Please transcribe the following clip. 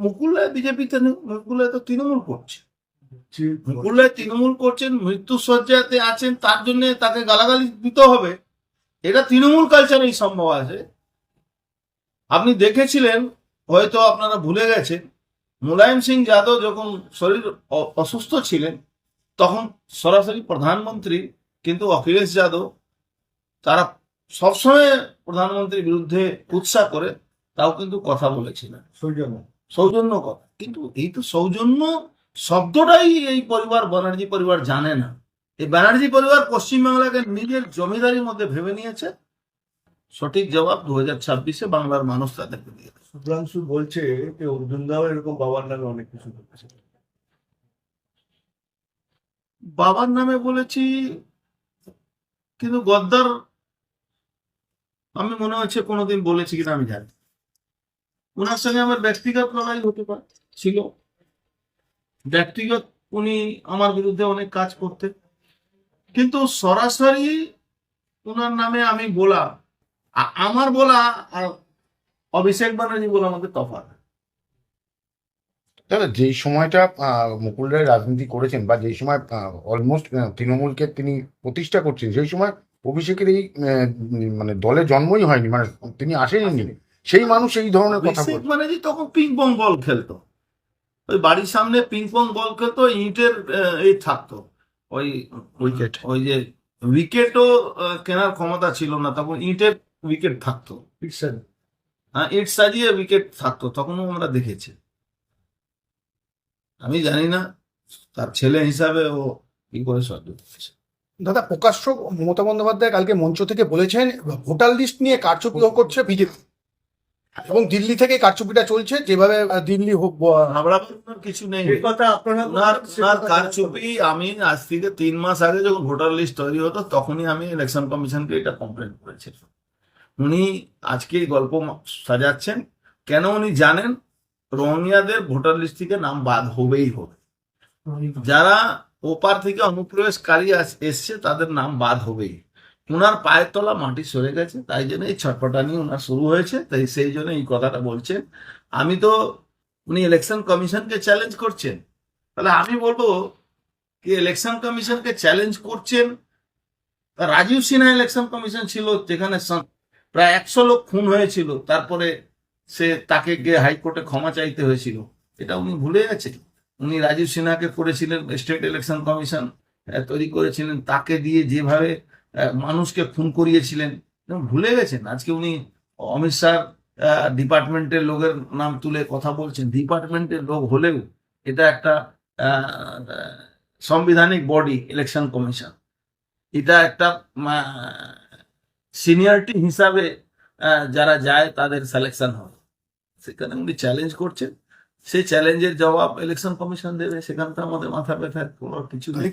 মুকুল্লায় বিজেপিতে নেই, মুকুল্লায় তো তৃণমূল করছে। মুকুল্লায় তৃণমূল করছেন, মৃত্যুসজ্জাতে আছেন, তার জন্য তাকে গালাগালি দিতে হবে, এটা তৃণমূল কালচারেই সম্ভব আছে। আপনি দেখেছিলেন, হয়তো আপনারা ভুলে গেছেন, মুলায়ম সিং যাদব যখন শরীর অসুস্থ ছিলেন, তখন সরাসরি প্রধানমন্ত্রী কিন্তু অখিলেশ যাদব তারা সবসময় প্রধানমন্ত্রীর বিরুদ্ধে উৎসাহ করে তাও কিন্তু কথা বলেছিলেন, সৌজন্য কথা। কিন্তু এই তো সৌজন্য শব্দটাই এই পরিবার, ব্যানার্জি পরিবার জানে না। এই ব্যানার্জি পরিবার পশ্চিমবাংলাকে নিজের জমিদারির মধ্যে ভেবে নিয়েছে। সঠিক জবাব 2026-এ বাংলার মানুষ তাদেরকে দিয়ে দেবে। শুভ্রাংশু বলছে যে অর্জুন দাও এরকম বাবার নামে অনেক কিছু বলেছে। বাবার নামে বলেছি, কিন্তু গদ্দার আমি মনে হচ্ছে কোনোদিন বলেছি কিনা আমি জানি। ওনার সঙ্গে আমার ব্যক্তিগত লড়াই হতে পারে, ছিল ব্যক্তিগত, উনি আমার বিরুদ্ধে অনেক কাজ করতেন, কিন্তু সরাসরি ওনার নামে আমি বলা, আমার বলা আর অভিষেক ব্যানার্জি বলা আমাদের তফাৎ। দাদা, যেই সময়টা মুকুল রায় রাজনীতি করেছেন বা যেই সময় অলমোস্ট তৃণমূলকে তিনি প্রতিষ্ঠা করছেন, সেই সময় অভিষেকের এই মানে দলে জন্মই হয়নি, মানে তিনি আসেননি। সেই মানুষ এই ধরনের কথা অভিষেক বলছেন। ব্যানার্জি তখন পিং পং বল খেলতো, ওই বাড়ির সামনে পিং পং বল খেলতো, ইটের এই থাকতো, ওই উইকেট, ওই যে উইকেটও কেনার ক্ষমতা ছিল না তখন, ইটের উইকেট থাকতো, হ্যাঁ ইট সাজিয়ে উইকেট থাকতো, তখনও আমরা দেখেছি। আমি জানি না তার ছেলে হিসাবে ও কি করে সহ্য করছে। দাদা, প্রকাশ্য মমতা বন্দ্যোপাধ্যায় কালকে মঞ্চ থেকে বলেছেন ভোটার লিস্ট নিয়ে কারচুপি করছে বিজেপি, এবং দিল্লি থেকে কারচুপিটা চলছে, যেভাবে দিল্লি হোক ঘাবড়ানোর কিছু নেই। এই কথা আপনারা ওনার কারচুপি, আমি আজ থেকে 3 মাস আগে যখন ভোটার লিস্ট তৈরি হতো তখনই আমি ইলেকশন কমিশনকে এটা কমপ্লেন করেছি। উনি আজকে গল্প সাজাচ্ছেন, কেন উনি জানেন রোহিঙ্গাদের ভোটার লিস্ট থেকে নাম বাদ হবেই হবে, যারা ওপার থেকে অনুপ্রবেশকারী এসছে তাদের নাম বাদ হবেই। ওনার পায়ের তলা মাটি সরে গেছে, তাই জন্য এই ছটপটানি ওনার শুরু হয়েছে, তাই সেই জন্য এই কথাটা বলছেন। আমি তো, উনি ইলেকশন কমিশনকে চ্যালেঞ্জ করছেন, তাহলে আমি বলবো কি ইলেকশন কমিশনকে চ্যালেঞ্জ করছেন। রাজীব সিনহা ইলেকশন কমিশন ছিল, যেখানে প্রায় 100 লোক খুন হয়েছিল, তারপরে তাকে গিয়ে হাইকোর্টে ক্ষমা চাইতে হয়েছিল, এটা উনি ভুলে গেছেন। উনি রাজীব সিনহাকে করেছিলেন, স্টেট ইলেকশন কমিশন তৈরি করেছিলেন, তাকে দিয়ে যেভাবে মানুষকে খুন করিয়েছিলেন, ভুলে গেছেন। আজকে উনি অমিত শাহ ডিপার্টমেন্টের লোকের নাম তুলে কথা বলছেন। ডিপার্টমেন্টের লোক হলেও এটা একটা সাংবিধানিক বডি, ইলেকশন কমিশন, এটা একটা সিনিয়রিটি হিসাবে যারা যায় তাদের সিলেকশন হয়, সেখানে উনি চ্যালেঞ্জ করছেন। সেই চ্যালেঞ্জের জবাব ইলেকশন কমিশন দেবে, সেখানে তো আমাদের মাথা ব্যথার কোনো কিছু নেই।